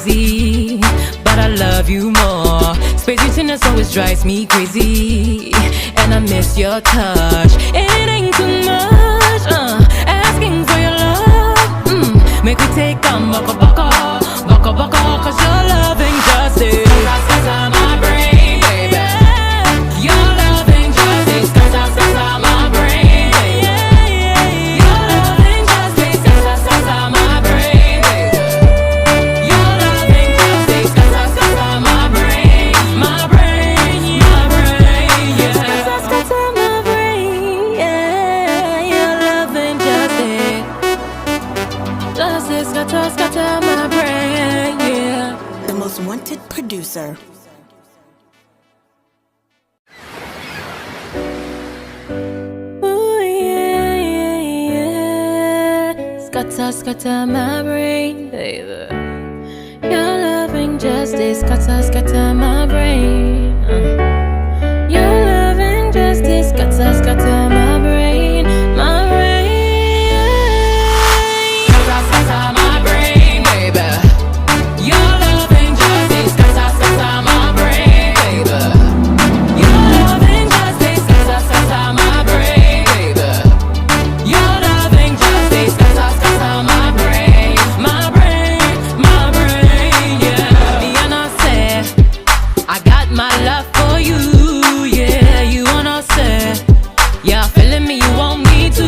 crazy, but I love you more. Space between us always drives me crazy, and I miss your touch. It ain't too much, asking for your love. Make me take a baka, cause your loving justice scatter my brain, baby. Your loving justice scatter my brain, baby. Your loving justice scatter my brain, baby. Your loving justice scatter my brain, yeah. Scatter my brain, yeah. Your loving justice scatter my brain, yeah. The most wanted producer. Ooh, yeah. Scatter my brain, baby. Your loving justice scatter my brain. Your loving justice scatter my brain, my brain. Scatter my brain, baby. Your loving justice scatter my brain, baby. Your loving justice scatter my brain, baby. Your loving justice scatter my brain, yeah. Me and I said, I got my love for you, yeah. You wanna say, yeah, feeling me, you want me to,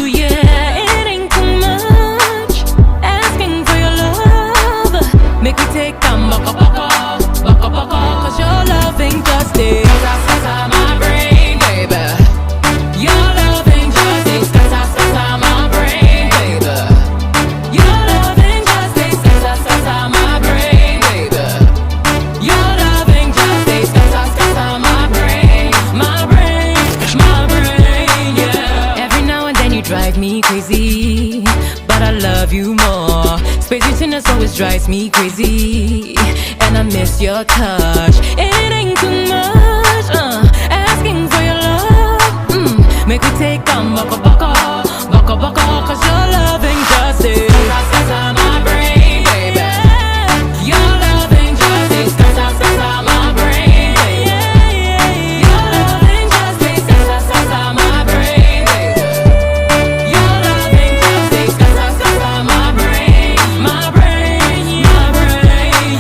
yeah. It ain't too much, asking for your love. Make me take a baka, cause your loving justice scatter my brain, baby. Your loving justice scatter my brain, baby. Your loving justice scatter my brain, baby. Your loving justice scatter my brain, yeah. Every now and then you drive me crazy, but I love you more. Space between us always drives me crazy, and I miss your touch. It ain't too much, asking for your love. Make me take a baka, cause your loving justice scatter my brain, baby. Your loving justice scatter my brain, baby. Your loving justice scatter my brain, baby. Your loving justice scatter my brain,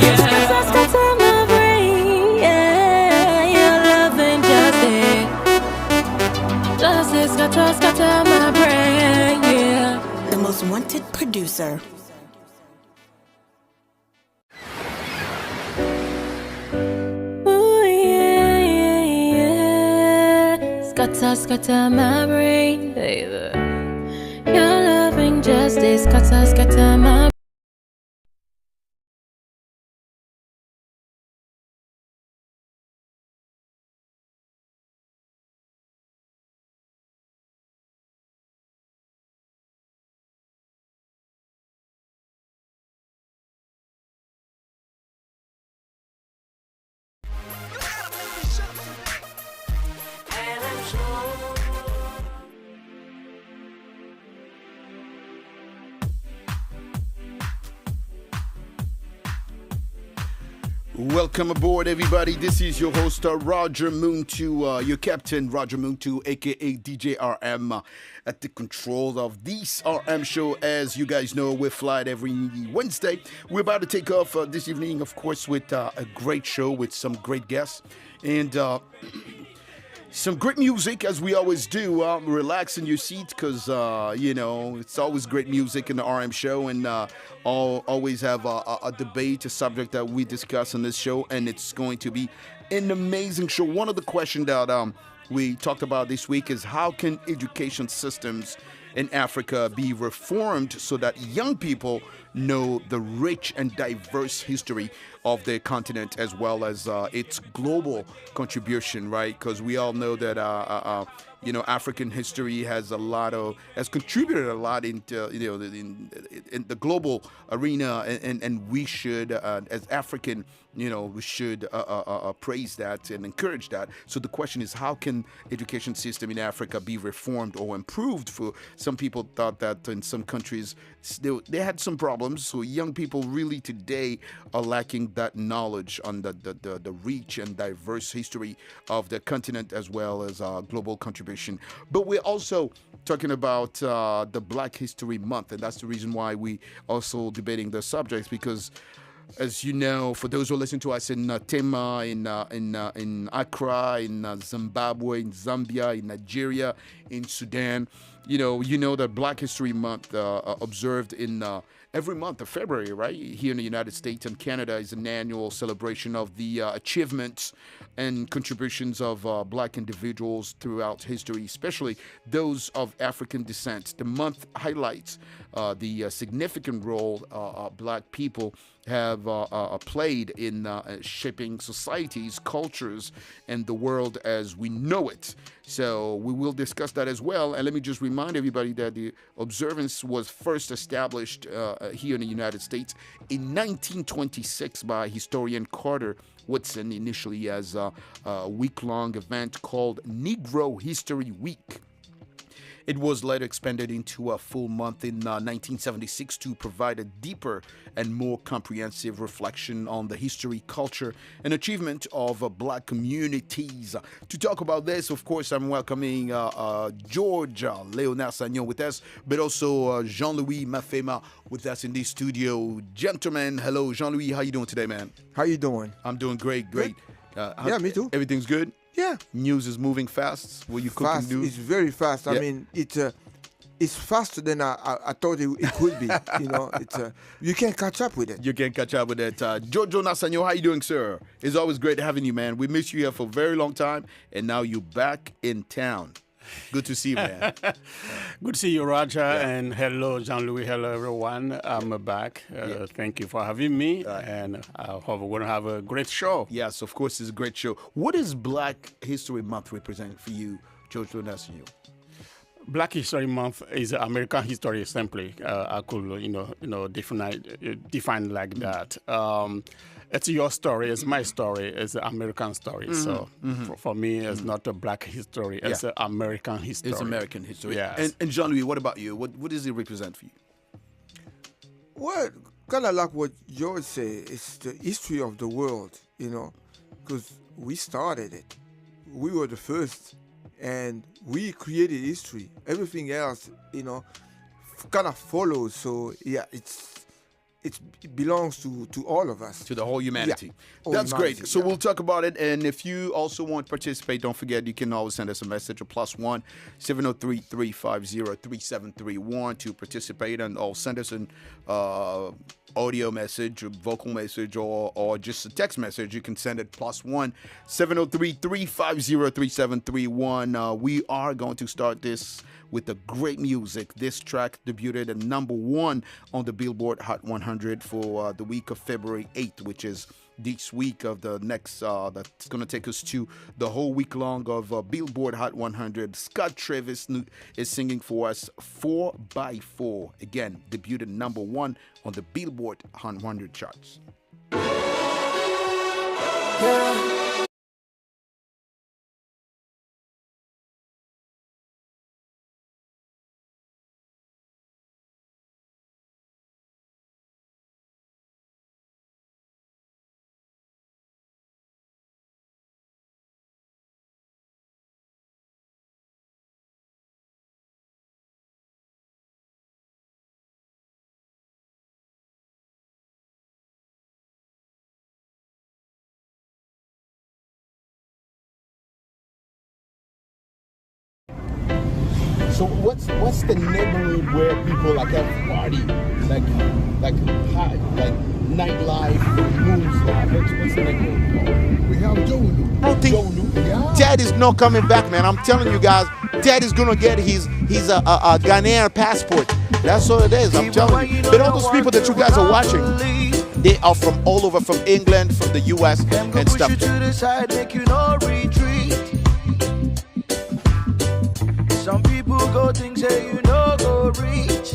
yeah. Scatter my brain, yeah. Your loving justice scatter my brain, yeah. The most wanted producer. Ooh, yeah. Scatter my brain, baby. Your loving justice scatter my Welcome aboard, everybody. This is your host, Roger Moontu, your captain, Roger Moontu, aka DJ RM, at the control of this RM show. As you guys know, we're flying every Wednesday. We're about to take off this evening, of course, with a great show with some great guests and some great music, as we always do. Relax in your seat because, it's always great music in the RM show, and always have a debate, a subject that we discuss on this show, and it's going to be an amazing show. One of the questions that we talked about this week is how can education systems in Africa be reformed so that young people know the rich and diverse history of the continent as well as its global contribution, right? Because we all know that African history has contributed a lot into in the global arena, and we should as African, we should praise that and encourage that. So the question is, how can education system in Africa be reformed or improved? For some people thought that in some countries they had some problems problems. So young people really today are lacking that knowledge on the rich and diverse history of the continent as well as global contribution. But we're also talking about the Black History Month, and that's the reason why we also debating the subjects because. As you know, for those who listen to us in Tema, in Accra, in Zimbabwe, in Zambia, in Nigeria, in Sudan, you know that Black History Month observed in every month of February, right? Here in the United States and Canada is an annual celebration of the achievements and contributions of Black individuals throughout history, especially those of African descent. The month highlights the significant role Black people have played in shaping societies, cultures, and the world as we know it. So we will discuss that as well. And let me just remind everybody that the observance was first established here in the United States in 1926 by historian Carter Woodson, initially as a week-long event called Negro History Week. It was later expanded into a full month in 1976 to provide a deeper and more comprehensive reflection on the history, culture, and achievement of Black communities. To talk about this, of course, I'm welcoming George Leonard Sagnon with us, but also Jean-Louis Mafema with us in the studio. Gentlemen, hello. Jean-Louis, how you doing today, man? How you doing? I'm doing great. Yeah, me too. Everything's good? Yeah. News is moving fast. Were you cooking Fast. news? It's very fast. Yeah. I mean, it's faster than I thought it could be. You can't catch up with it. You can catch up with that. Jojo Nasanyo, how you doing, sir? It's always great having you, man. We missed you here for a very long time, and now you're back in town. Good to see you, man. Good to see you, Roger, and hello, Jean-Louis. Hello, everyone. I'm back. Thank you for having me, and I hope we're going to have a great show. Yes, of course, it's a great show. What does Black History Month represent for you, Jojo Nasanyo? Black History Month is American history. Simply, I could, define like that. It's your story. It's my story. It's an American story. So for me, it's not a Black history. It's an American history. It's American history. Yes. And Jean-Louis, what about you? What does it represent for you? Well, kind of like what George said, it's the history of the world, because we started it. We were the first, and we created history. Everything else, kind of follows. So, yeah, it belongs to all of us. To the whole humanity. Yeah. That's Humanity, great. So yeah. we'll talk about it. And if you also want to participate, don't forget you can always send us a message or +1 703-350-3731 to participate, and or send us an audio message, a vocal message, or just a text message. You can send it +1 703-350-3731. We are going to start this with the great music. This track debuted at #1 on the Billboard Hot 100 for the week of February 8th, which is this week of the next, that's going to take us to the whole week long of Billboard Hot 100. Scott Travis is singing for us 4x4. Again, debuted #1 on the Billboard Hot 100 charts. Yeah. So what's the neighborhood where people like have party, like hot, like nightlife, moonlife? What's the neighborhood called? We have Jonu. I don't think Dad is not coming back, man. I'm telling you guys, Dad is gonna get his Ghanaian passport. That's all it is. I'm telling you. But all those people that you guys are watching, they are from all over, from England, from the U.S. and stuff. Some people go things say you know go reach.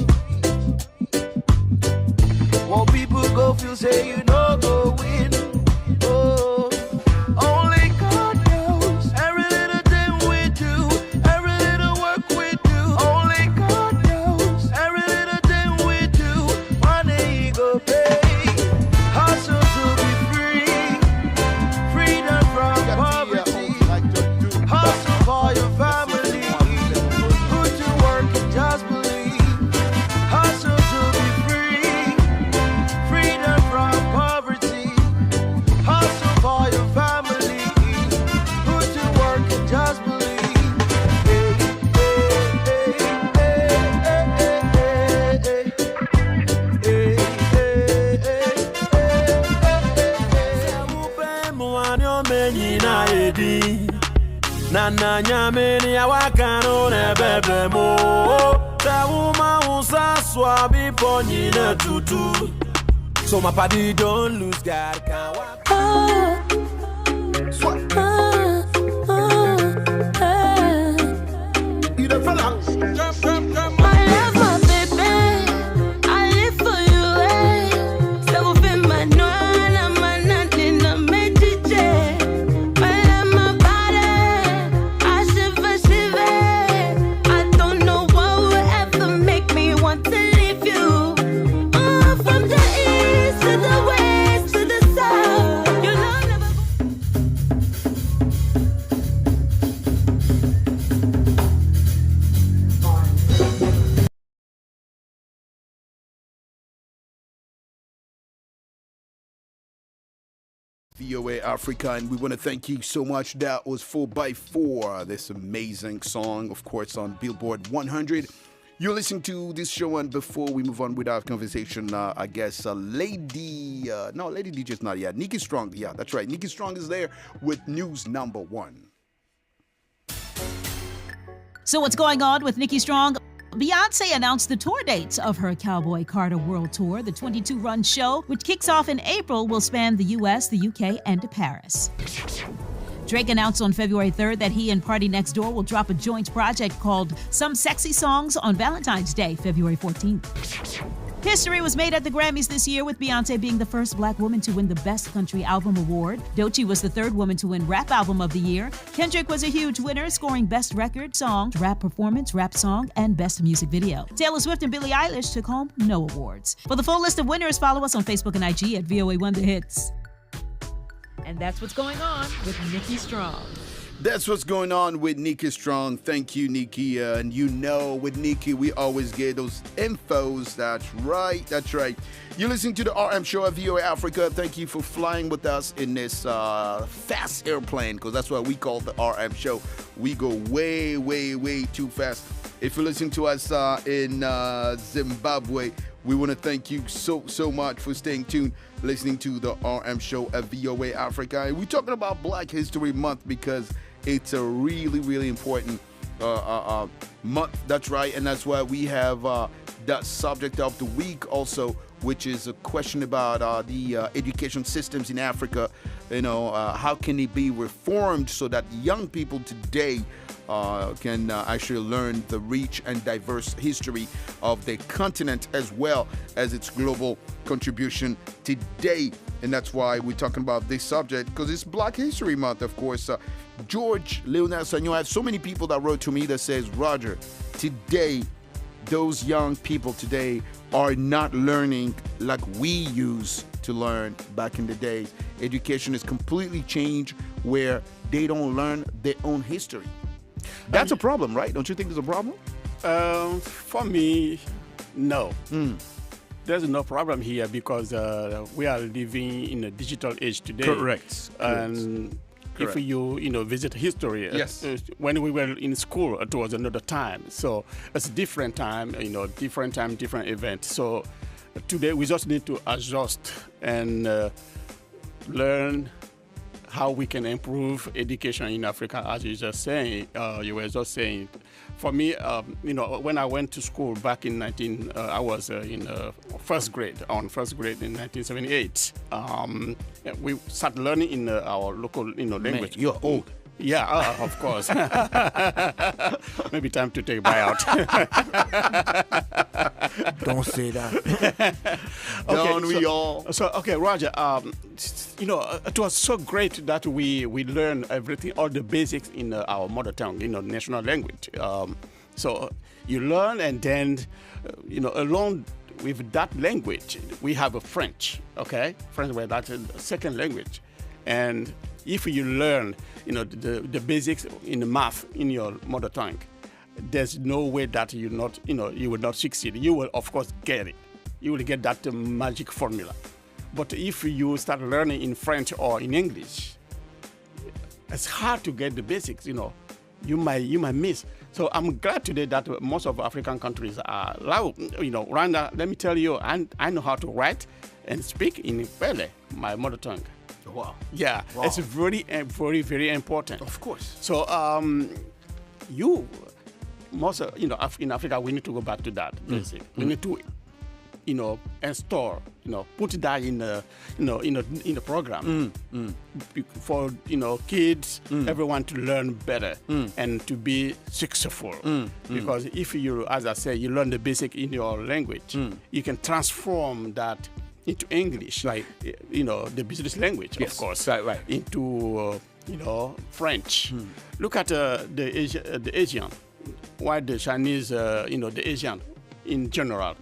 What people go feel say you know go win. Oh, only God knows every little thing we do, every little work we do. Only God knows every little thing we do. One day Nana nyamini ya wakano nebebe mo. Tawuma unsa swabi ponyi ne tutu. So my party don't lose God can walk. You the fella. I love my baby. I live for you, eh? So fin manuala manati na medije. I love my body. I shiver. I don't know what will ever make me want to leave you. From the east to the west to the south, your love never. VOA Africa, and we want to thank you so much. That was 4x4, this amazing song, of course, on Billboard 100. You're listening to this show, and before we move on with our conversation, I guess Lady DJ is not yet. Nikki Strong, yeah, that's right. Nikki Strong is there with news number 1. So what's going on with Nikki Strong? Beyonce announced the tour dates of her Cowboy Carter World Tour. The 22-run show, which kicks off in April, will span the U.S., the U.K., and Paris. Drake announced on February 3rd that he and Party Next Door will drop a joint project called Some Sexy Songs on Valentine's Day, February 14th. History was made at the Grammys this year, with Beyonce being the first black woman to win the Best Country Album Award. Doechii was the third woman to win Rap Album of the Year. Kendrick was a huge winner, scoring Best Record, Song, Rap Performance, Rap Song, and Best Music Video. Taylor Swift and Billie Eilish took home no awards. For the full list of winners, follow us on Facebook and IG at VOA1 The Hits. And that's what's going on with Nikki Strong. That's what's going on with Nikki Strong. Thank you, Nikki. And you know, with Nikki, we always get those infos. That's right. That's right. You're listening to the RM Show at VOA Africa. Thank you for flying with us in this fast airplane, because that's what we call the RM Show. We go way, way, way too fast. If you're listening to us in Zimbabwe, we want to thank you so much for staying tuned, listening to the RM Show at VOA Africa. And we're talking about Black History Month because it's a really, really important month. That's right. And that's why we have that subject of the week also, which is a question about the education systems in Africa. You know, how can it be reformed so that young people today can actually learn the rich and diverse history of the continent as well as its global contribution today. And that's why we're talking about this subject, because it's Black History Month, of course. George Leonard Sagnon, I have so many people that wrote to me that says, Roger, today, those young people today are not learning like we used to learn back in the days. Education is completely changed where they don't learn their own history. That's a problem, right? Don't you think there's a problem? For me, no. There's no problem here because we are living in a digital age today. Correct. And if you visit history, yes. When we were in school, it was another time. So it's a different time, different time, different event. So today we just need to adjust and learn how we can improve education in Africa, as you were just saying. For me, when I went to school back in I was in first grade in 1978. We started learning in our local, language. Man, you're old. Yeah, of course. Maybe time to take a buyout. Don't say that. Don't we all? So, okay, Roger, it was so great that we learned everything, all the basics in our mother tongue, national language. So you learn, and then, along with that language, we have a French, okay? French, where that's a second language. And if you learn, the basics in the math in your mother tongue, there's no way that you will not succeed. You will, of course, get it. You will get that magic formula. But if you start learning in French or in English, it's hard to get the basics. You might miss. So I'm glad today that most of African countries are allowed. Rwanda, let me tell you, I know how to write and speak in Pele, my mother tongue. Wow. Yeah, Wow. it's very, very, very important. Of course. So in Africa, we need to go back to that basic. We need to, install, put that in the program for kids, everyone to learn better and to be successful. Because if you, as I say, you learn the basic in your language, you can transform that into English, Right. The business language, Yes. of course, Right. into French. Look at the Asian. Why the Chinese, the Asian in general,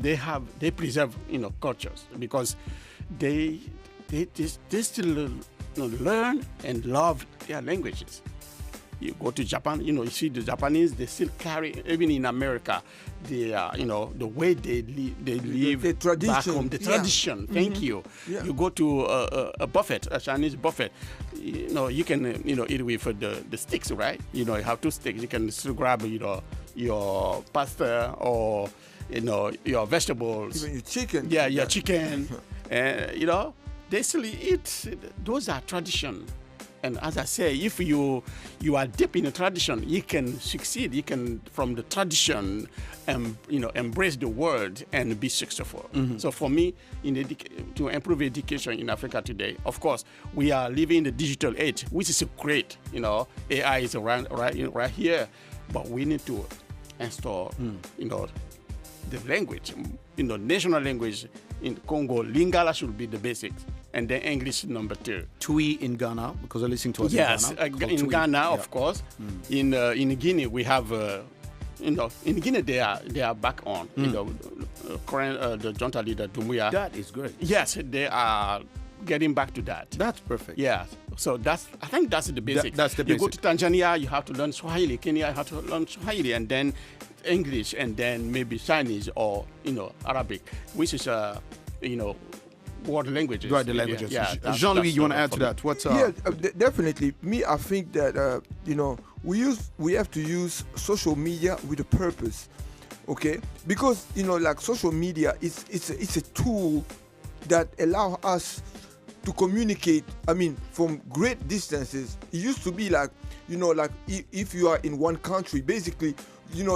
they preserve cultures because they still learn and love their languages. You go to Japan, you see the Japanese, they still carry, even in America, the way they live the tradition. back home, the tradition. Thank you. Yeah. You go to a buffet, a Chinese buffet, you can, eat with the sticks, right? You have 2 sticks. You can still grab, your pasta or, your vegetables. Even your chicken. Yeah, your chicken. They still eat. Those are tradition. And as I say, if you are deep in the tradition, you can succeed. You can, from the tradition, embrace the world and be successful. So for me, to improve education in Africa today, of course, we are living in the digital age, which is great. AI is around right here, but we need to install, the language, national language in Congo. Lingala should be the basics. And then English number 2. Twi in Ghana, because I listen to us yes, in Ghana. in Twi. Ghana, Yeah. of course. In Guinea, we have, in Guinea they are back on. Current the junta leader Doumbouya. That is great. Yes, they are getting back to that. That's perfect. Yeah. So I think that's the basic. That's the You go basic. to Tanzania, you have to learn Swahili. Kenya, you have to learn Swahili, and then English, and then maybe Chinese or Arabic, which is world languages. Right, the languages. Yeah, Jean-Louis, you want to add to for me. that? What's Yeah, definitely. Me, I think that we have to use social media with a purpose, okay? Because like social media, it's a tool that allow us to communicate. I mean, from great distances. It used to be like if you are in one country, basically, you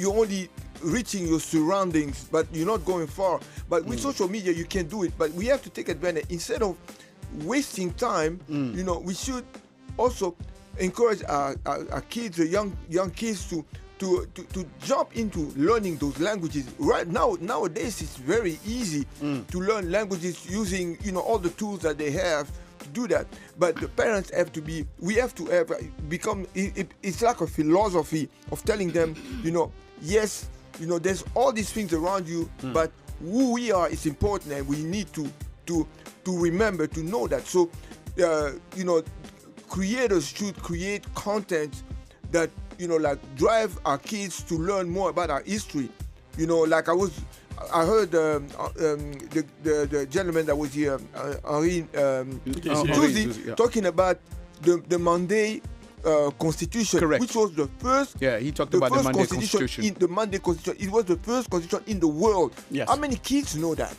only reaching your surroundings, but you're not going far. But with social media, you can do it. But we have to take advantage. Instead of wasting time, we should also encourage our kids, the young kids, to jump into learning those languages. Right now, nowadays, it's very easy to learn languages using all the tools that they have to do that. But the parents have to be. We have to have become. It's like a philosophy of telling them, yes. There's all these things around you, but who we are is important, and we need to remember to know that. So, creators should create content that like drive our kids to learn more about our history. Like I heard the gentleman that was here, Henri Tuzi, talking about the Monday Constitution, Correct. which was the first. Yeah, he talked about the Monday Constitution. In the Monday Constitution, it was the first constitution in the world. Yes. How many kids know that?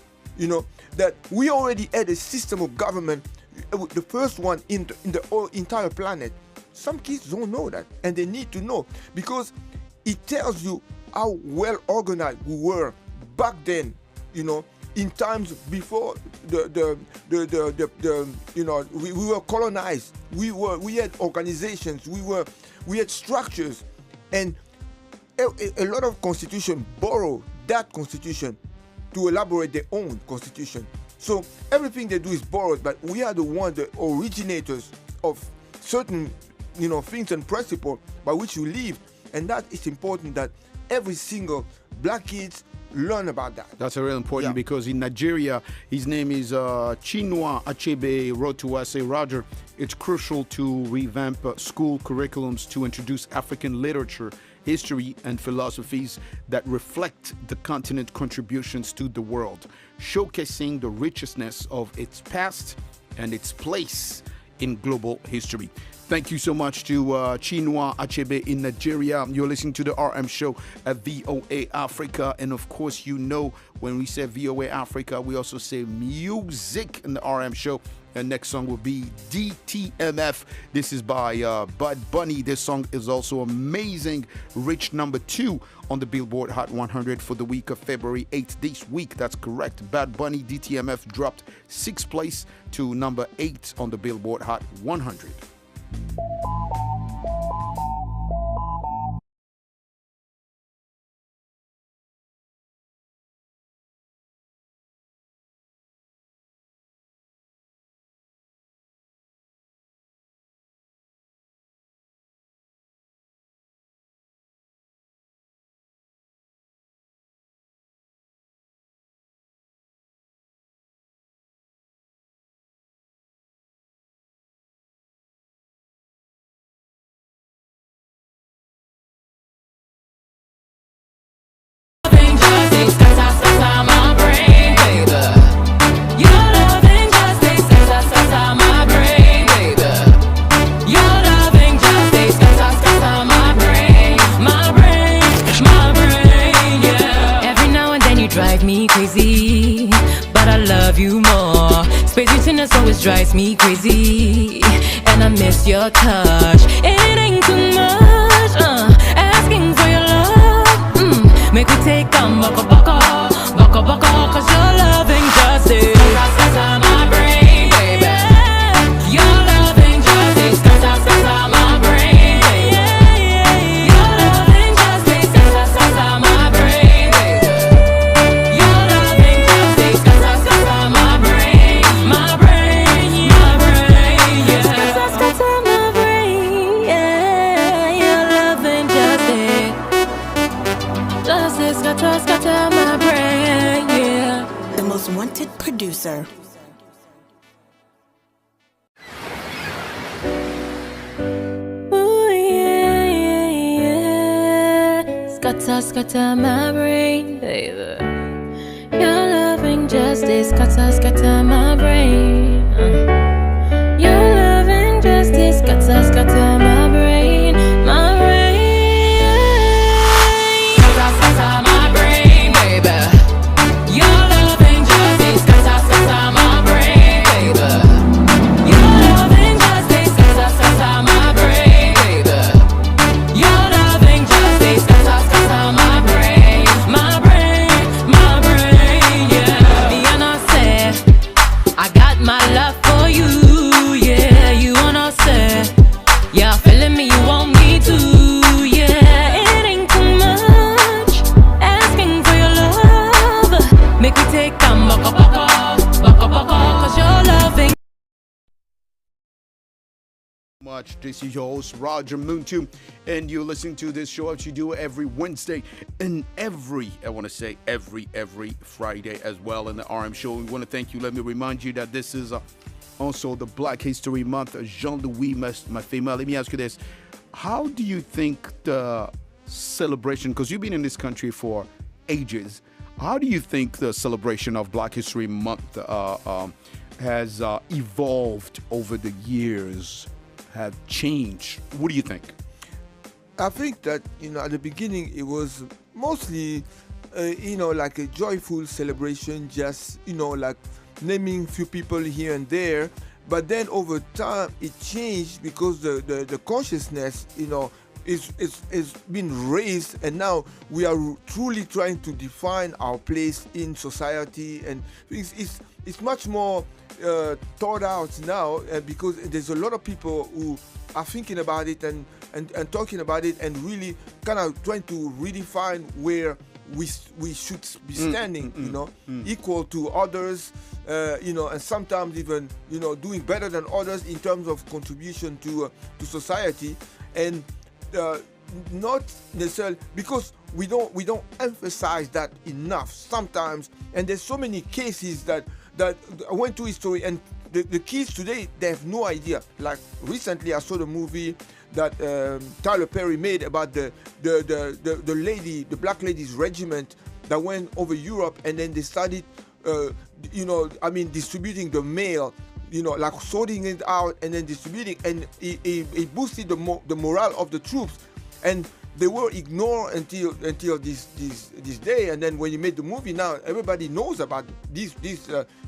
That we already had a system of government, the first one in the whole entire planet. Some kids don't know that, and they need to know, because it tells you how well organized we were back then. In times before we were colonized, we had organizations, we had structures, and a lot of constitutions borrow that constitution to elaborate their own constitution. So everything they do is borrowed, but we are the originators of certain things and principles by which we live, and that is important that every single black kids learn about that. That's a real important, because in Nigeria, his name is Chinua Achebe, wrote to us, say, Roger, it's crucial to revamp school curriculums to introduce African literature, history, and philosophies that reflect the continent's contributions to the world, showcasing the richness of its past and its place in global history. Thank you so much to Chinua Achebe in Nigeria. You're listening to the RM show at VOA Africa. And of course, when we say VOA Africa, we also say music in the RM show. And next song will be DTMF. This is by Bud Bunny. This song is also amazing. Reached number 2 on the Billboard Hot 100 for the week of February 8th. This week, that's correct. Bad Bunny DTMF dropped 6th place to number 8 on the Billboard Hot 100. Drives me crazy, and I miss your touch. It ain't too much, asking for your love. Make me take a baka, cause your loving justice my brain, baby. Your loving justice, my brain, baby. Your loving justice, my brain, baby. Your loving justice, my brain, my brain. The most wanted producer. Ooh, yeah. Scatter my brain, baby. Your loving justice, scatter my brain. Your loving justice, scatter my brain, my brain. Scatter my brain, baby. Your loving justice, scatter my brain, baby. Your loving justice, scatter my brain, baby. Your loving justice, scatter my brain, my brain, yeah. Me and I said, I got my love for you, yeah. You wanna say, yeah, feeling me, you want me to, yeah. It ain't too much, asking for your love. Make me take a baka, cause your loving. Much. This is your host Roger Moontu, and you're listening to this show as you do every Wednesday and every Friday as well in the RM show. We want to thank you. Let me remind you that this is also the Black History Month. Jean-Louis, my female. Let me ask you this: how do you think the celebration? Because you've been in this country for ages. How do you think the celebration of Black History Month has evolved over the years? Have changed? What do you think? I think that, at the beginning it was mostly, like a joyful celebration, just, like naming few people here and there. But then over time it changed because the consciousness, is been raised, and now we are truly trying to define our place in society, and it's much more thought out now, because there's a lot of people who are thinking about it and talking about it, and really kind of trying to redefine where we should be standing, equal to others, and sometimes even doing better than others in terms of contribution to society, and not necessarily because we don't emphasize that enough sometimes. And there's so many cases that I went to history, and the kids today, they have no idea. Like recently I saw the movie that Tyler Perry made about the black ladies regiment that went over Europe, and then they started distributing the mail, like sorting it out and then distributing, and it boosted the morale of the troops, and they were ignored until this day. And then when you made the movie, now everybody knows about these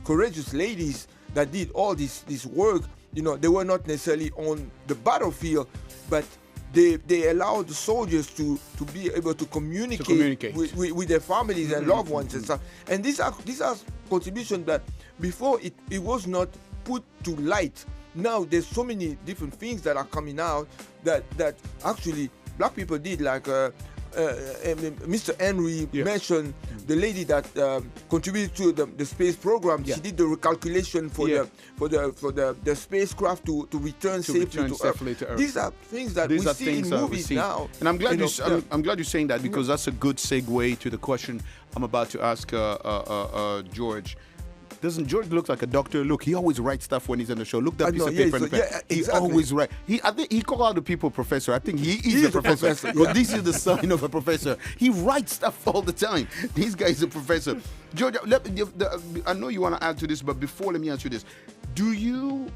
courageous ladies that did all this work, they were not necessarily on the battlefield, but they allowed the soldiers to be able to communicate. With their families and loved ones and stuff. And these are contributions that before it was not put to light. Now there's so many different things that are coming out that actually black people did, like Mr. Henry mentioned the lady that contributed to the space program. She did the recalculation for the spacecraft to return safely to Earth. These are things that we see in movies now. And I'm glad I'm glad you're saying that, because that's a good segue to the question I'm about to ask George. Doesn't George look like a doctor? Look, he always writes stuff when he's on the show. Look, that piece of paper. Exactly. He always writes. I think he call out the people professor. I think he is a professor. But this is the sign of a professor. He writes stuff all the time. This guy is a professor. George, I know you want to add to this, but before, let me ask you this. Do you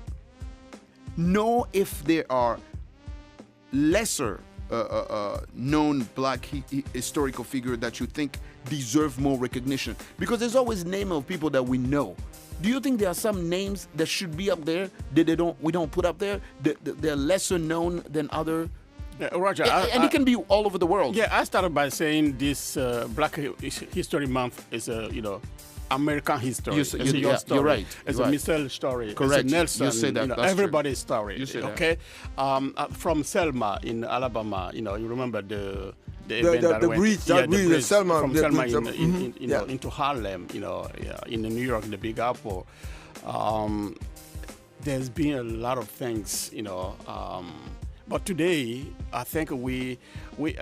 know if there are lesser known black historical figure that you think deserve more recognition? Because there's always name of people that we know. Do you think there are some names that should be up there that we don't put up there? They're lesser known than other. Roger, and it can be all over the world. Yeah, I started by saying this Black History Month is American history. It's your story. You're right. It's a Michelle story. Correct. It's a Nelson. You say that. Everybody's story. You say okay. From Selma in Alabama, you remember the event that bridge, the bridge Selma, from Selma into Harlem, in New York, in the Big Apple. There's been a lot of things, but today I think we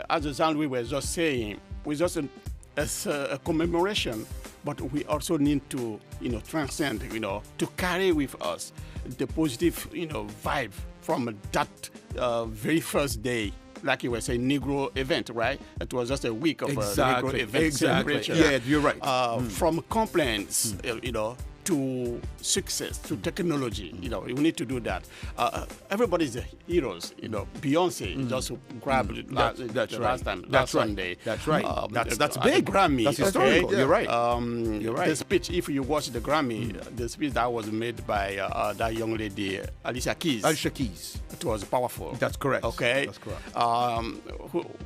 as a sound we were just saying, we just as a commemoration, but we also need to transcend, to carry with us the positive vibe from that very first day. Like you were saying, Negro event, right? It was just a week of Negro event celebration. Yeah, you're right. From complaints, to success, to technology, we need to do that. Everybody's heroes, Beyonce just grabbed last Sunday. That's right. That's big. Grammy. That's historical. Okay? You're right. You're right. The speech, if you watch the Grammy, the speech that was made by that young lady, Alicia Keys. It was powerful. That's correct. Okay. That's correct.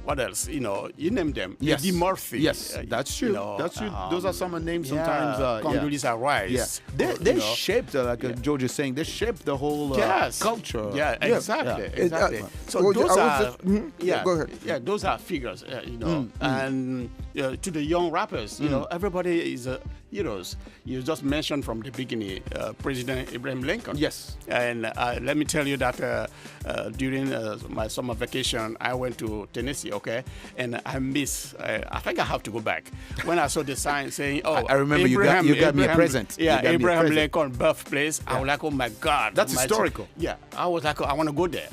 What else? You name them. Yes. Eddie Murphy. Yes, that's true. That's true. Those are some names sometimes. Condoleezza Rice. Yeah. They shaped, like George is saying, they shaped the whole culture. Yeah, exactly. Exactly. So those are go ahead. Yeah, those are figures, and to the young rappers, everybody is heroes. You just mentioned from the beginning President Abraham Lincoln. Yes. And let me tell you that during my summer vacation, I went to Tennessee, okay? And I think I have to go back. When I saw the sign saying, I remember Abraham, you got me a present. Yeah, Abraham Lincoln birthplace. Yeah. I was like, oh my God. That's historical. Yeah, I was like, I want to go there.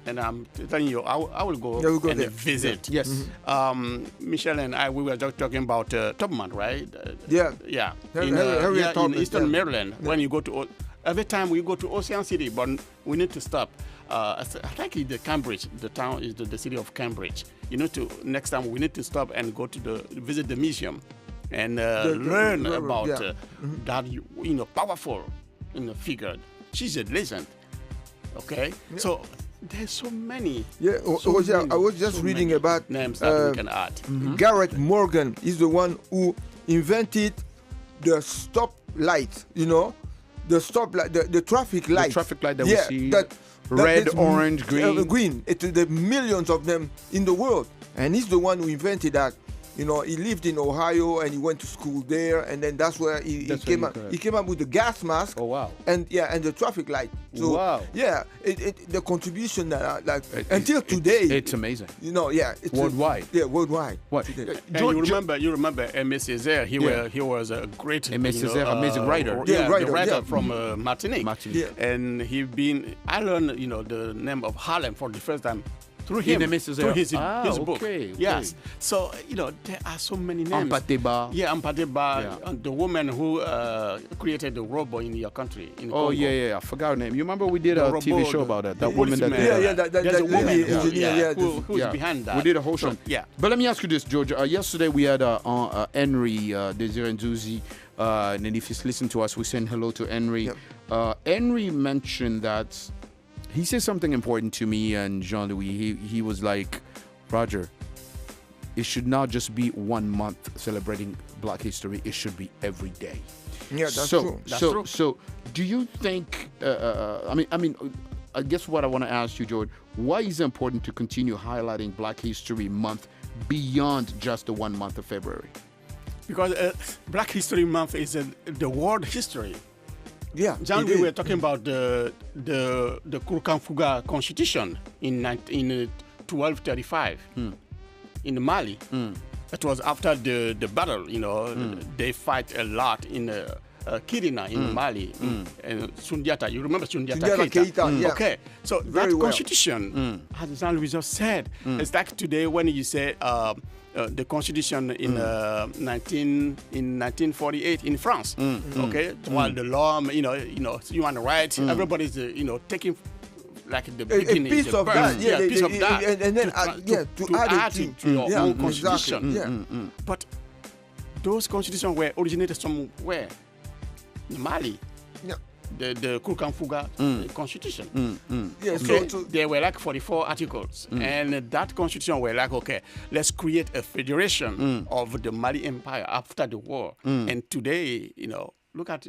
And I'm telling you, I will go and visit. Yes. Mm-hmm. Michelle and I, we were just talking about Tubman, right? Yeah. In Eastern Maryland, when you go to, every time we go to Ocean City, but we need to stop. I think it's the Cambridge, the town is the city of Cambridge. Next time we need to stop and go to visit the museum and learn about that, powerful figure. She's a legend. Okay? Yeah. So there's so many. Yeah, I was just reading about names that we can add. Mm-hmm. Garrett Morgan is the one who invented the stop light, the stop light, the traffic light. The traffic light that we see. Red, orange, green. Green. The millions of them in the world. And he's the one who invented that. He lived in Ohio and he went to school there, and then that's where he came up. He came up with the gas mask. Oh wow! And the traffic light. So wow! Yeah, the contribution that until today, it's amazing. It's worldwide. Worldwide. What? And you remember Aimé Césaire? He was a great Aimé Césaire, amazing writer. Writer from Martinique. Yeah. And I learned the name of Harlem for the first time. Through him, through his book. Okay. Yes. So, there are so many names. Ampateba. Yeah, Ampateba, the woman who created the robot in your country. In Congo. Yeah. I forgot her name. You remember we did a TV show about that? That woman that... There's a woman who is behind that. We did a whole show. Yeah. But let me ask you this, George. Yesterday we had Henry Desire Nzuzi. And if he's listening to us, we send hello to Henry. Henry mentioned that he said something important to me and Jean-Louis. He was like, Roger, it should not just be 1 month celebrating Black History. It should be every day. Yeah, that's true. So, do you think? I guess what I want to ask you, George, why is it important to continue highlighting Black History Month beyond just the 1 month of February? Because Black History Month is the world history. Yeah, John, we were talking about the Kurkanfuga Constitution in 1235 in Mali. It was after the battle. They fight a lot in Kirina in Mali and Sundiata. You remember Sundiata Keita? Yeah. Okay, so Very that well. Constitution, as Jean-Louis just said, it's like today when you say the Constitution in 1948 in France. Okay, while the law, human rights, everybody's taking like the beginning, a piece the of birth, that, piece of that, and then to add it to your own constitution. Exactly. But those constitutions were originated somewhere in Mali. Yeah. The Kurkanfuga constitution. Yeah, Okay, so there were like 44 articles, and that constitution were like, okay, let's create a federation of the Mali Empire after the war. And today, look at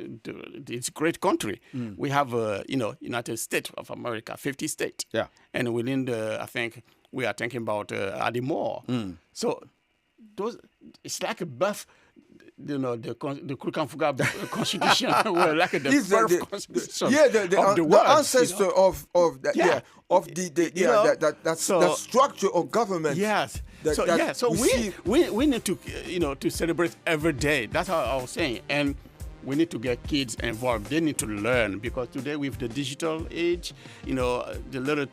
this great country. We have, United States of America, 50 states. Yeah. And within I think we are thinking about adding more. So it's like a birth. The Kurkanfuga Constitution were like the birth constitution of the world. The ancestor of that. Yeah. Of that structure of government. Yes. So we need to to celebrate every day. That's how I was saying. And we need to get kids involved. They need to learn, because today with the digital age, the little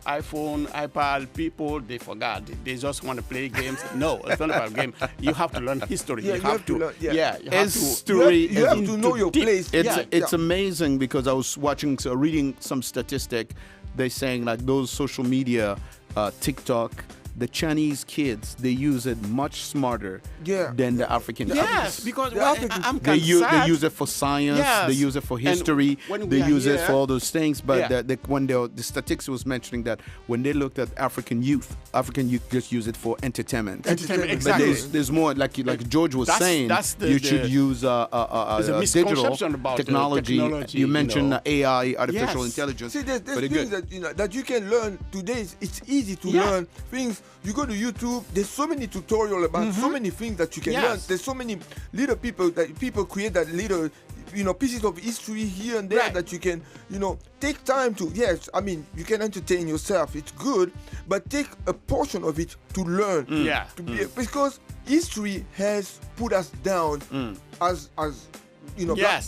iPhone, iPad people, they forgot. They just want to play games. No, it's not about a game. You have to learn history. Yeah, you have to learn. Yeah. You have You have to know your place. It's amazing, because I was reading some statistic. They're saying like those social media, TikTok, the Chinese kids, they use it much smarter than the African kids. Yes, because they use it for science, they use it for history, they use it for all those things. But when the statistics was mentioning that when they looked at African youth just use it for entertainment. Exactly. But there's more, like George was saying, you should use digital technology. You mentioned AI, artificial intelligence. See, there's things that you can learn today. It's easy to learn things. You go to YouTube, there's so many tutorials about so many things that you can learn. There's so many little people create that little pieces of history here and there that you can take time to. Yes, I mean, you can entertain yourself, it's good, but take a portion of it to learn. Because history has put us down as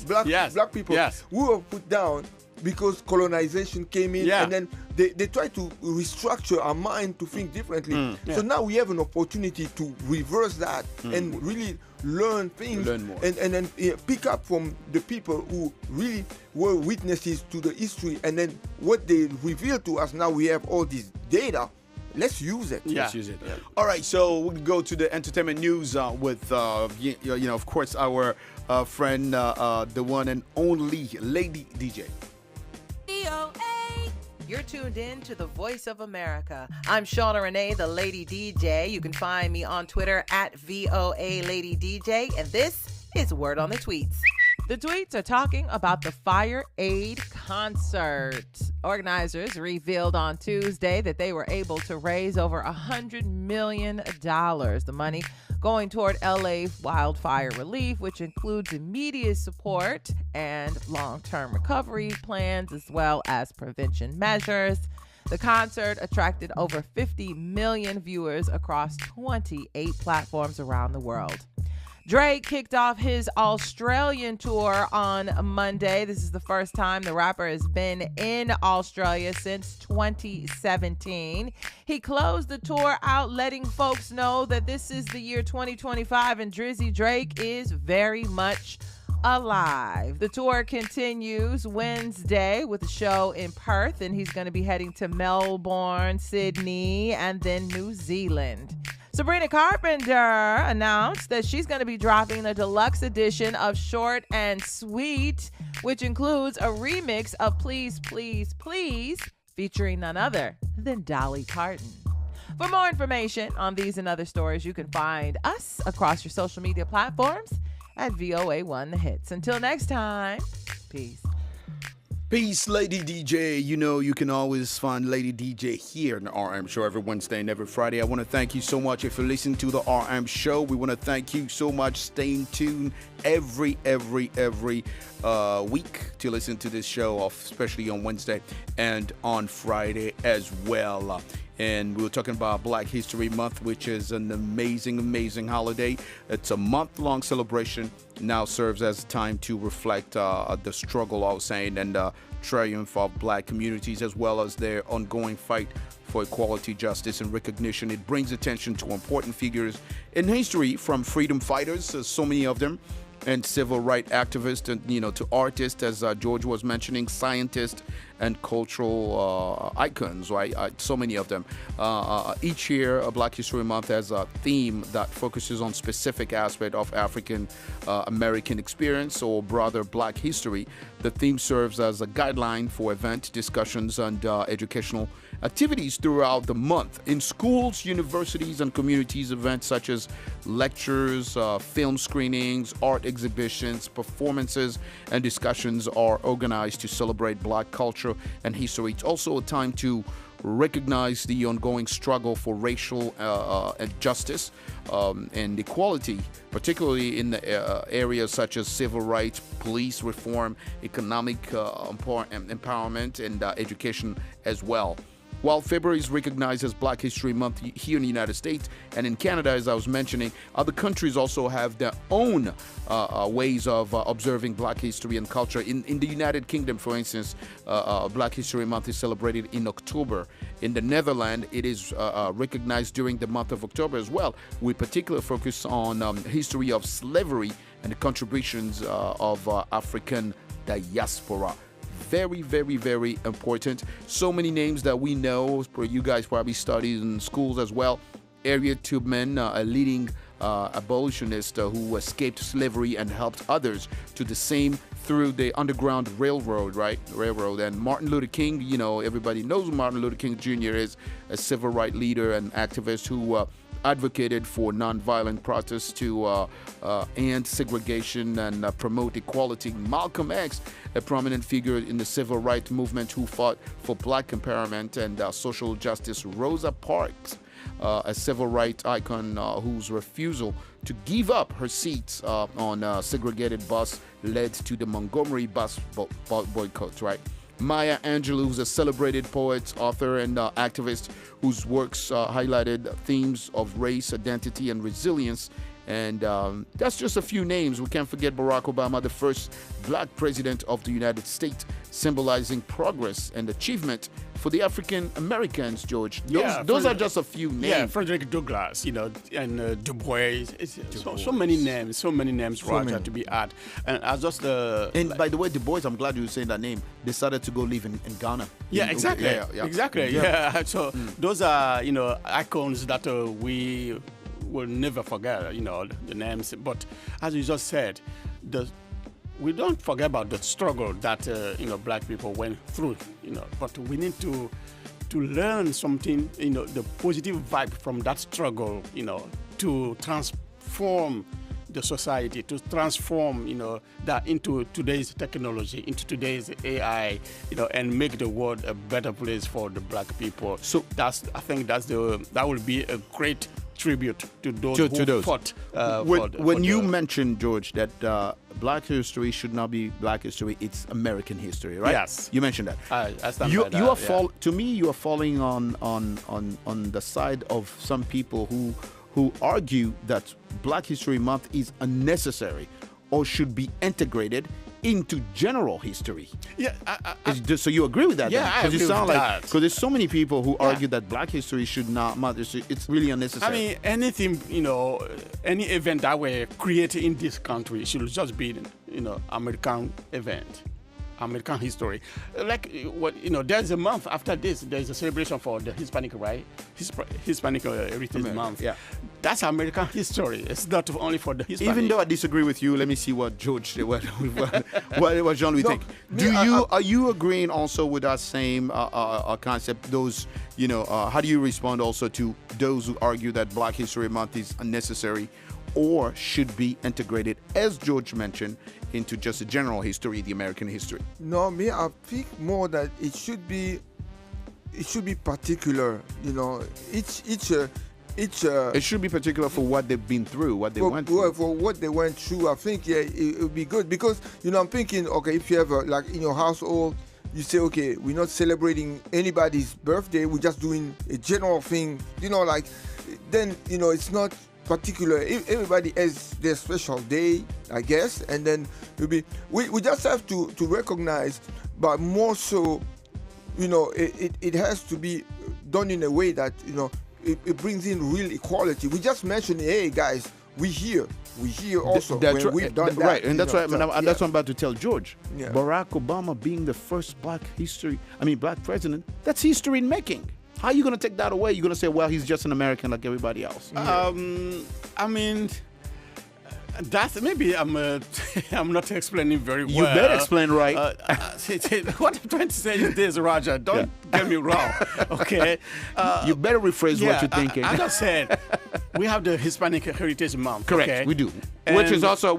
black people. We were put down because colonization came in, and then they try to restructure our mind to think differently. So now we have an opportunity to reverse that and really learn things, and then pick up from the people who really were witnesses to the history, and then what they reveal to us. Now we have all this data. Let's use it. Let's use it. All right, so we go to the entertainment news with, of course, our friend, the one and only Lady DJ. You're tuned in to the Voice of America. I'm Shauna Renee, the Lady DJ. You can find me on Twitter at VOA Lady DJ, and this is Word on the Tweets. The tweets are talking about the Fire Aid concert. Organizers revealed on Tuesday that they were able to raise over $100 million. The money going toward LA wildfire relief, which includes immediate support and long-term recovery plans, as well as prevention measures. The concert attracted over 50 million viewers across 28 platforms around the world. Drake kicked off his Australian tour on Monday. This is the first time the rapper has been in Australia since 2017. He closed the tour out letting folks know that this is the year 2025 and Drizzy Drake is very much alive. The tour continues Wednesday with a show in Perth, and he's going to be heading to Melbourne, Sydney, and then New Zealand. Sabrina Carpenter announced that she's going to be dropping the deluxe edition of Short and Sweet, which includes a remix of Please, Please, Please, featuring none other than Dolly Parton. For more information on these and other stories, you can find us across your social media platforms at VOA1 The Hits. Until next time, peace. Peace, Lady DJ. You know, you can always find Lady DJ here in the RM Show every Wednesday and every Friday. I want to thank you so much if you're listening to the RM Show. We want to thank you so much staying tuned every week to listen to this show, especially on Wednesday and on Friday as well. And we were talking about Black History Month, which is an amazing holiday. It's a month-long celebration. Now serves as a time to reflect the struggle, I was saying, and the triumph of Black communities, as well as their ongoing fight for equality, justice, and recognition. It brings attention to important figures in history, from freedom fighters, so many of them, and civil rights activists, and to artists, as George was mentioning, scientists, and cultural icons, right? So many of them. Each year, Black History Month has a theme that focuses on specific aspect of African American experience or broader Black history. The theme serves as a guideline for event discussions and educational activities throughout the month. In schools, universities, and communities, events such as lectures, film screenings, art exhibitions, performances, and discussions are organized to celebrate Black culture and history. It's also a time to recognize the ongoing struggle for racial justice and equality, particularly in the areas such as civil rights, police reform, economic empowerment, and education as well. While February is recognized as Black History Month here in the United States and in Canada, as I was mentioning, other countries also have their own ways of observing Black history and culture. In the United Kingdom, for instance, Black History Month is celebrated in October. In the Netherlands, it is recognized during the month of October as well, with particular focus on history of slavery and the contributions of African diaspora. Very important. So many names that we know, you guys probably studied in schools as well. Harriet Tubman, a leading abolitionist who escaped slavery and helped others to the same through the Underground Railroad, right? And Martin Luther King, everybody knows Martin Luther King Jr. is a civil rights leader and activist who advocated for nonviolent protests to end segregation and promote equality. Malcolm X, a prominent figure in the civil rights movement who fought for Black empowerment and social justice. Rosa Parks, a civil rights icon whose refusal to give up her seats on a segregated bus led to the Montgomery bus boycott, right? Maya Angelou, who's a celebrated poet, author, and activist whose works highlighted themes of race, identity, and resilience. And that's just a few names. We can't forget Barack Obama, the first Black president of the United States, symbolizing progress and achievement for the African Americans, George. Those are just a few names. Yeah, Frederick Douglass, and Du Bois. So many names, Roger, to be added. And I just... and by the way, Du Bois, I'm glad you were saying that name, decided to go live in Ghana. Yeah, exactly. Exactly. Yeah. So those are, icons that we will never forget, the names. But as you just said, we don't forget about the struggle that Black people went through, but we need to learn something, the positive vibe from that struggle, to transform the society, to transform, that into today's technology, into today's AI, and make the world a better place for the Black people. So I think that will be a great tribute to those who fought. When you mentioned, George, that Black history should not be Black history, it's American history, right? Yes. You mentioned that. I stand by that. To me, you are falling on the side of some people who argue that Black History Month is unnecessary or should be integrated into general history. Yeah. So you agree with that? Yeah, I agree with that. Because there's so many people who argue that Black history should not matter. It's really unnecessary. I mean, anything, any event that were created in this country should just be, American event. American history. Like what there's a month after this. There's a celebration for the Hispanic, right? Hispanic Heritage Month. Yeah, that's American history. It's not only for the Hispanic. Even though I disagree with you, let me see what George, what Jean-Louis think. Are you agreeing also with that same concept? Those, how do you respond also to those who argue that Black History Month is unnecessary or should be integrated, as George mentioned, into just a general history, the American history? No, I think more that it should be particular. It should be particular for what they've been through, what they went through. For what they went through, I think it would be good because I'm thinking, okay, if you have like in your household, you say, okay, we're not celebrating anybody's birthday, we're just doing a general thing, then it's not particular. Everybody has their special day, I guess, and then we just have to recognize, but more so, it has to be done in a way that it brings in real equality. We just mentioned, hey guys, we here also when we've done that, right, and that's what I'm about to tell George. Yeah. Barack Obama being the first black president, that's history in making. How are you going to take that away? You're going to say, well, he's just an American like everybody else. Yeah. I mean, that's maybe I'm not explaining very well. You better explain right. What I'm trying to say is this, Roger. Don't get me wrong, okay? You better rephrase what you're thinking. As I said, we have the Hispanic Heritage Month. Correct, okay? we do, which is also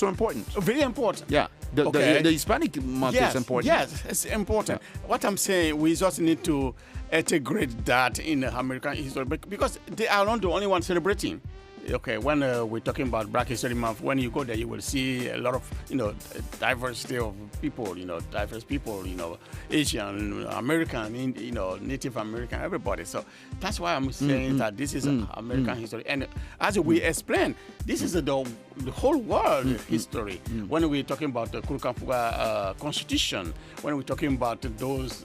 important. Very important. Yeah, the Hispanic Month is important. Yes, it's important. Yeah. What I'm saying, we just need to integrate that in American history because they are not the only ones celebrating. Okay, when we're talking about Black History Month, when you go there, you will see a lot of, diversity of people, diverse people, Asian, American, Native American, everybody. So that's why I'm saying that this is American history. And as we explained, this is the whole world history. When we're talking about the Kurukanfuga Constitution, when we're talking about those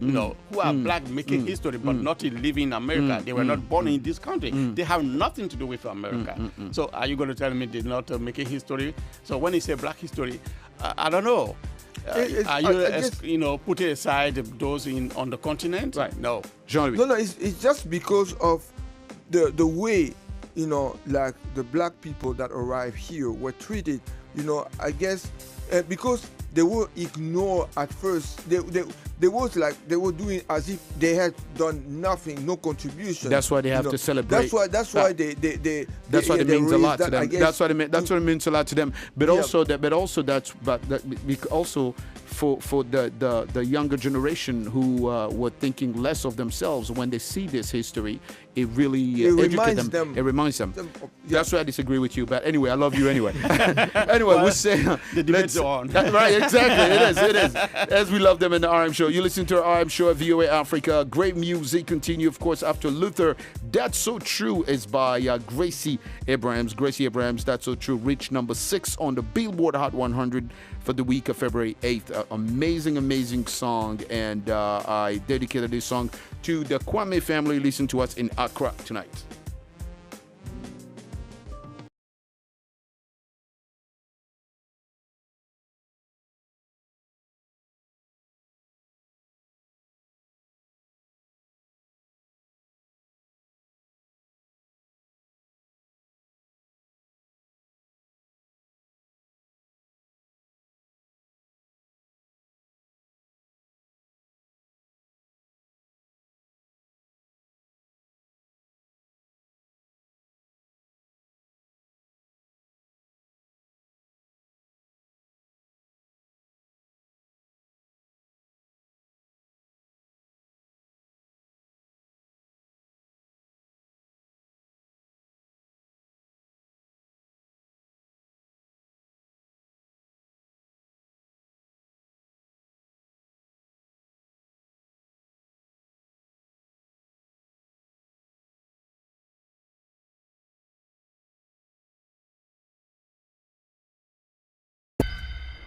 who are black making history but not living in America. They were not born in this country. They have nothing to do with America. So are you going to tell me they're not making history? So when you say black history, I don't know. Are you putting aside those on the continent? Right. No. Jean-Louis. No, it's just because of the way, like the black people that arrived here were treated, I guess, because they were ignored at first. They was like they were doing as if they had done nothing, no contribution. That's why they have to celebrate. That's why they that's why it means a lot to them. Guess, that's what it means a lot to them. But also for the younger generation who were thinking less of themselves when they see this history, it really educates them. It reminds them. That's why I disagree with you. But anyway, I love you anyway. Anyway, well, we say the debate's on. Right, exactly. It is. As we love them in the RM Show. You listen to our RM Show at VOA Africa. Great music continue, of course, after Luther. That's So True is by Gracie Abrams. Gracie Abrams, That's So True, reached number 6 on the Billboard Hot 100 for the week of February 8th. Amazing song, and I dedicated this song to the Kwame family. Listen to us in Accra tonight.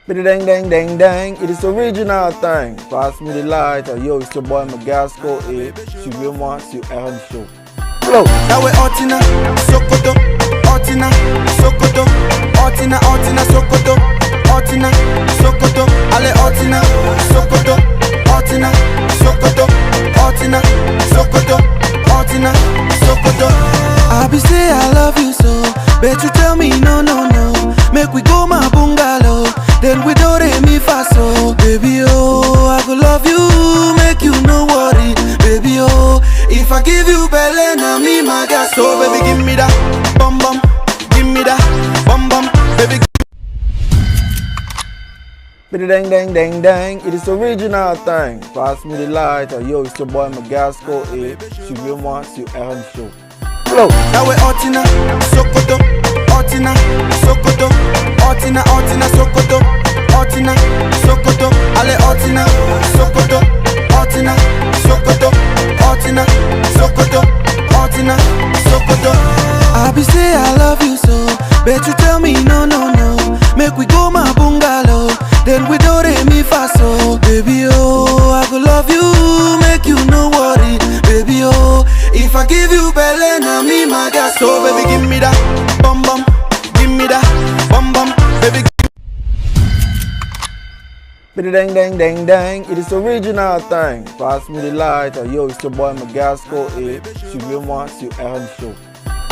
Dang, dang, dang, dang. It is the original thing. Pass me the light. Yo, it's your boy Magasco. Et suivez-moi sur RM Show. Flow. Nawe Otina, Sokoto, Otina, Sokoto, Otina, Sokoto, Otina, Sokoto, Ale Otina, Sokoto, Otina, Sokoto, Otina, Sokoto, Otina, Sokoto. I be say I love you so, bet you tell me no, no, no. Make we go my bungalow, then we do re mi fa so. Baby oh, I go love you, make you no worry. Baby oh, if I give you belly, na me my gas. So baby give me that bum bum, give me that bum bum, baby. Biddy dang dang dang dang, it is original thing. Pass me the light, yo, it's your boy Magasco, et suivez-moi sur RM Show. Hello. Now we Otina, Sokoto, Otina, Sokoto, Otina, Otina, Sokoto, Otina, Sokoto, Ale Otina, Sokoto, Otina, Sokoto, Otina, Sokoto, Otina, Sokoto. I be say I love you so, bet you tell me no, no, no. Make we go my bungalow, then we do re mi fa so. Baby oh, I go love you, make you no worry. Baby oh, if I give you belly, na me my gas. So baby give me that bum bum, give me that bum bum, baby. Biddy dang dang dang dang, it is original thing. Pass me the light, yo, it's your boy Magasco, et suivez-moi sur RM Show.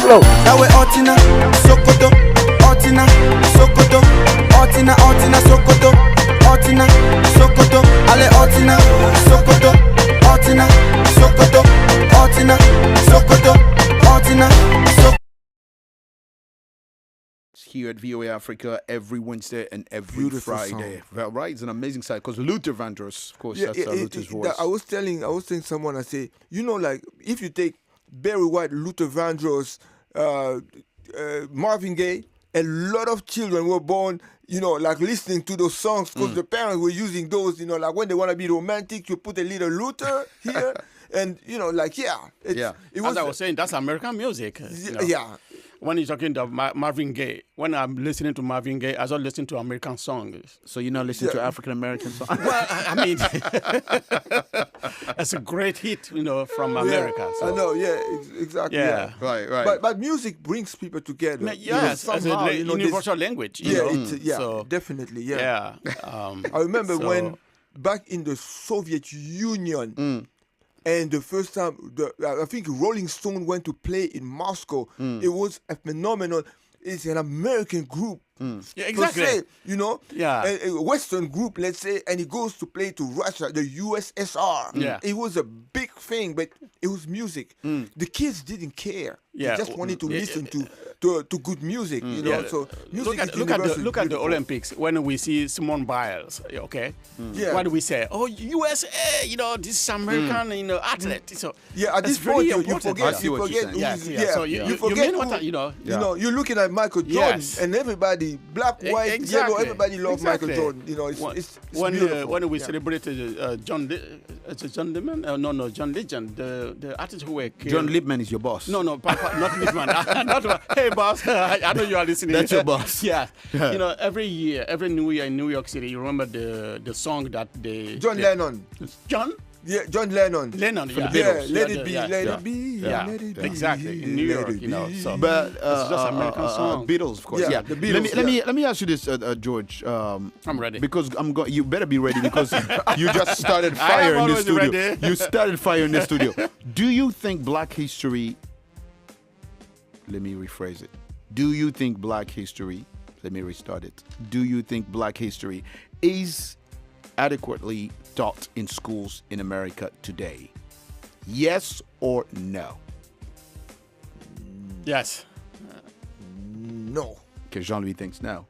Hello. Now we Otina, Sokoto, Otina, Sokoto, Otina, Otina, Sokoto, Otina, Sokoto, Ale Otina, Sokoto, Otina, Sokoto, Otina, Sokoto, Otina, Sokoto. Here at VOA Africa every Wednesday and every Friday. Well, right? It's an amazing site because Luther Vandross, of course, that's Luther's voice. I was telling someone, I say, you know, like if you take Barry White, Luther Vandross, Marvin Gaye, a lot of children were born, you know, like listening to those songs because the parents were using those, you know, like when they want to be romantic, you put a little Luther here, and you know, like It was, as I was saying, that's American music. You know? Yeah. When you're talking about Marvin Gaye, when I'm listening to Marvin Gaye, I don't listen to American songs. So you're not listening to African American songs? Well, I mean, it's a great hit, you know, from America. So. I know, exactly. Yeah. Right. But music brings people together. Yes, you know, somehow, as a universal language. You know? So, definitely, yeah. I remember when back in the Soviet Union, and the first time, I think Rolling Stone went to play in Moscow. It was a phenomenon. It's an American group. Yeah, exactly. Say, you know, yeah. a Western group, let's say, and he goes to play to Russia, the USSR. Yeah. It was a big thing, but it was music. The kids didn't care. Yeah. They just wanted to listen to good music, you know. Yeah. So music look at the Olympics when we see Simone Biles, okay? Yeah. What do we say? Oh, USA, you know, this is American, you know, athlete. So at this point, you forget. So you forget mean what you know, you're looking at Michael Jordan, and everybody, black, white, yellow, everybody loves Michael Jordan. You know, it's beautiful. When we celebrated John Legend, the artist who were killed. John Liebman is your boss. No, not Liebman. Hey, boss, I know you are listening. That's your boss. Yeah. You know, every New Year in New York City, you remember the song that they... John Lennon. John? Yeah, John Lennon. Lennon, yeah. Let it be, let it be. Yeah, let it be. Exactly. In New York, you know. So, but it's just American song. Beatles, of course. Yeah, the Beatles. Let me ask you this, George. I'm ready. Because you better be ready because you just started fire in the studio. Ready. You started fire in the studio. Do you think Black history... Let me rephrase it. Do you think Black history... Let me restart it. Do you think Black history is adequately taught in schools in America today? Yes or no? Yes. No. Okay, Jean-Louis thinks no.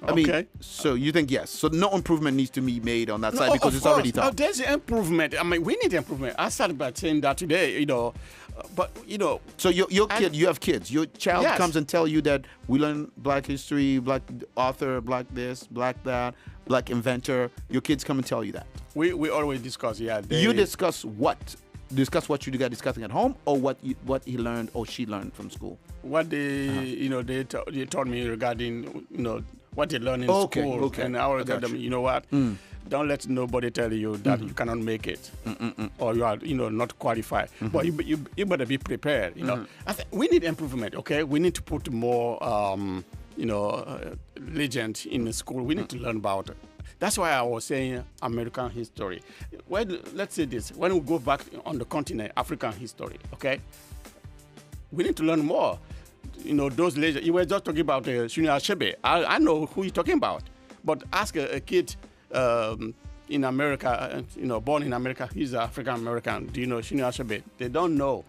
I mean, so you think yes. So no improvement needs to be made on that side because it's already taught. Oh, there's improvement. I mean, we need improvement. I started by saying that today, you know. But, you know. So your kid, you have kids. Your child Yes. comes and tell you that we learn Black history, Black author, Black this, Black that, Black inventor. Your kids come and tell you that. We always discuss, yeah. You discuss what? Discuss what you guys discussing at home, or what he learned or she learned from school. What they you know they taught me regarding what they learn in school. Okay. And I will tell them, you know what? Don't let nobody tell you that you cannot make it or you are not qualified. But you better be prepared. You know, I think we need improvement. Okay, we need to put more legend in the school. We need to learn about it. That's why I was saying American history. Well, let's say this. When we go back on the continent, African history, okay? We need to learn more. Those legends. You were just talking about Junior Achebe. I know who you're talking about. But ask a kid in America, born in America, he's African American. Do you know Junior Achebe? They don't know.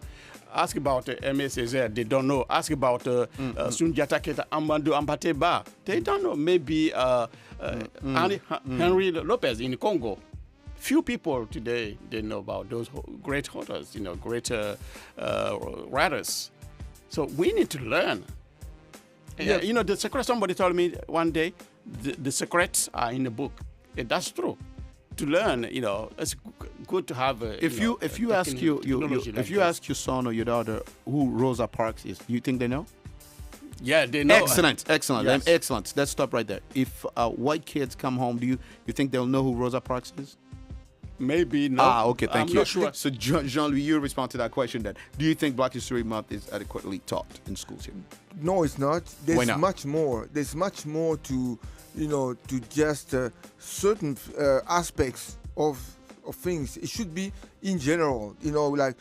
Ask about MSZ, they don't know. Ask about Sundiata Keita, Amadou Ampateba, they don't know. Maybe Henry Lopez in Congo. Few people today, they know about those great authors, great writers. So we need to learn. Yeah. The secret, somebody told me one day, the secrets are in the book. That's true. To learn, it's good to have. If you ask your son or your daughter who Rosa Parks is, do you think they know? Yeah, they know. Excellent. Yes. Excellent. Let's stop right there. If white kids come home, do you think they'll know who Rosa Parks is? Maybe no. Okay, thank I'm you. Not sure. So Jean-Louis, you respond to that question then. Do you think Black History Month is adequately taught in schools here? No, it's not. Why There's not? much more. There's much more to, to just certain aspects of things. It should be in general. Like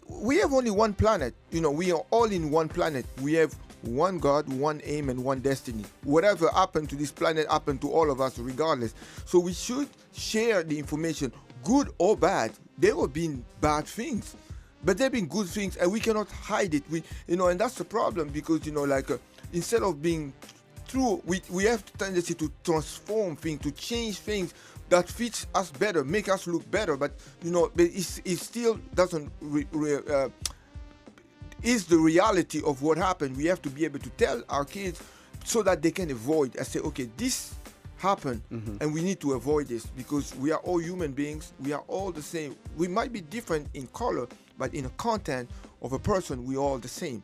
we have only one planet. We are all in one planet. We have one God, one aim, and one destiny. Whatever happened to this planet happened to all of us, regardless. So we should share the information, good or bad. There have been bad things, but there have been good things, and we cannot hide it. And that's the problem because instead of being true, we have the tendency to transform things, to change things that fits us better, make us look better. But but it still doesn't. Is the reality of what happened. We have to be able to tell our kids so that they can avoid and say, okay, this happened and we need to avoid this because we are all human beings. We are all the same. We might be different in color, but in the content of a person, we are all the same.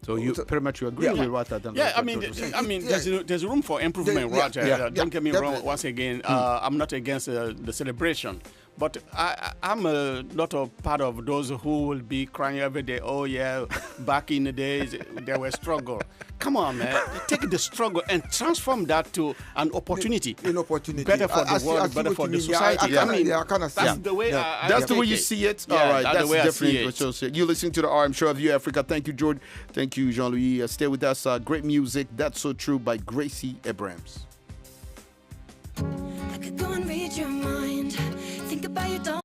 So pretty much you agree with what that. Yeah, there's room for improvement, Roger. Don't get me wrong. Once again, I'm not against the celebration. But I'm not a part of those who will be crying every day. Oh yeah, back in the days there was struggle. Come on, man, take the struggle and transform that to an opportunity. An opportunity, better for the world, better for the society. That's the way. That's the way you see it. All right, that's definitely what you'll see. You listen to the RM Show of You Africa. Thank you, Jordan. Thank you, Jean-Louis. Stay with us. Great music. That's So True by Gracie Abrams. I could go and read your mind. Think about your dog.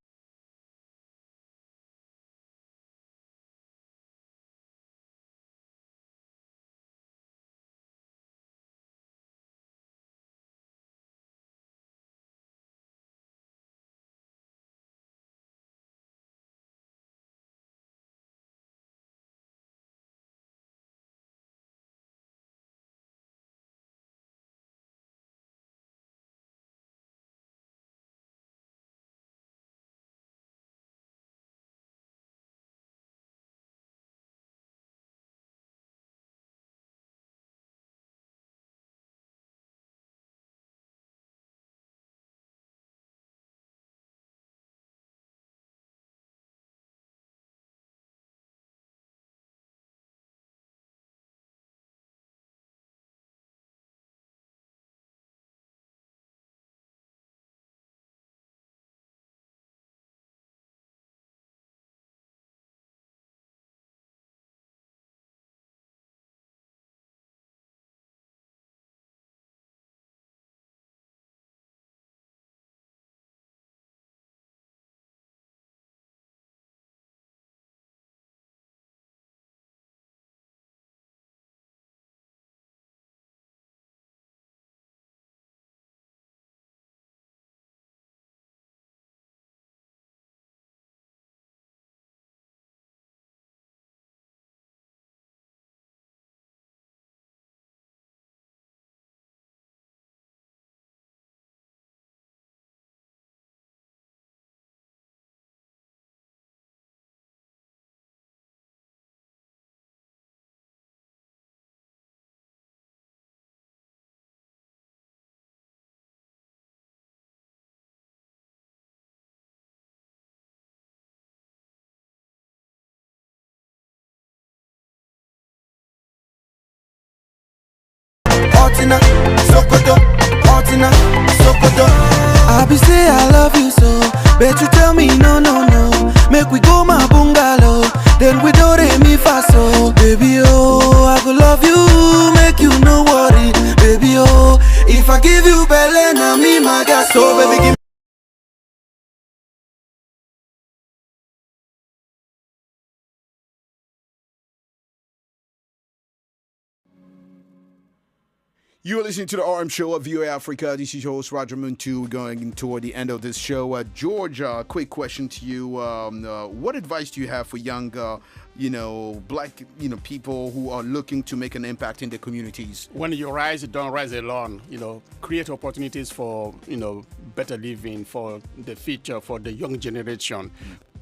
Ortina, Sokoto, Ortina, Sokoto. I be say I love you so, bet you tell me no, no, no. Make we go my bungalow, then we do re mi fa so. Baby oh, I go love you, make you no worry. Baby oh, if I give you belly, na me my gas. So baby give You are listening to the RM show of VOA Africa. This is your host, Roger Muntu. We're going toward the end of this show. George, quick question to you. What advice do you have for young, black, people who are looking to make an impact in their communities? When you rise, don't rise alone. Create opportunities for, better living, for the future, for the young generation.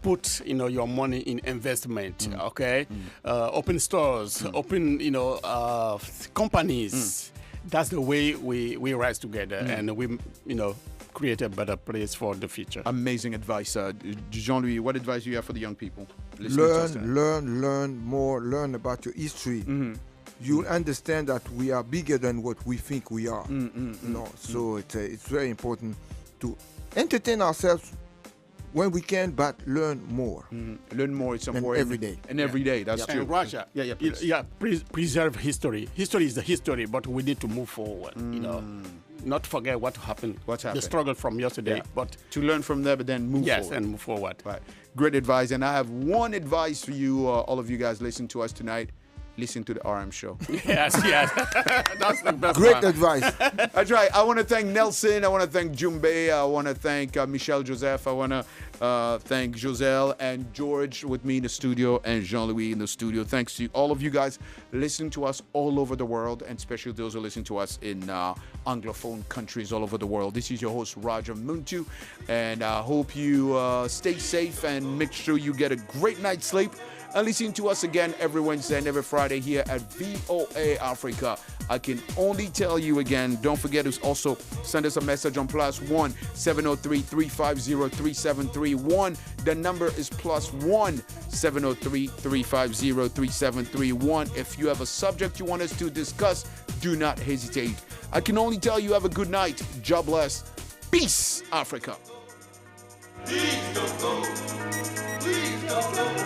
Put your money in investment, okay? Open stores, open companies. That's the way we rise together and we create a better place for the future. Amazing advice. Jean-Louis, what advice do you have for the young people? Learn more, learn about your history. You'll understand that we are bigger than what we think we are. So it's very important to entertain ourselves when we can, but learn more. Learn more is important. every day. And every day, that's true. And Russia, preserve history. History is the history, but we need to move forward. Not forget what happened. The struggle from yesterday, but to learn from there, but then move forward. Yes, and move forward. Right. Great advice. And I have one advice for you, all of you guys listening to us tonight. Listen to the RM show. Yes. That's the best Great one. advice. That's right. I want to thank Nelson. I want to thank Jumbe. I want to thank Michelle Joseph. I want to thank Joselle and George with me in the studio and Jean-Louis in the studio. Thanks to all of you guys listening to us all over the world, and especially those who listen to us in Anglophone countries all over the world. This is your host, Roger Muntu, and I hope you stay safe and make sure you get a great night's sleep. And listen to us again every Wednesday and every Friday here at VOA Africa. I can only tell you again, don't forget to also send us a message on +1 703 350 3731. The number is +1 703 350 3731. If you have a subject you want us to discuss, do not hesitate. I can only tell you have a good night. God bless. Peace, Africa. Please don't go. Please don't go.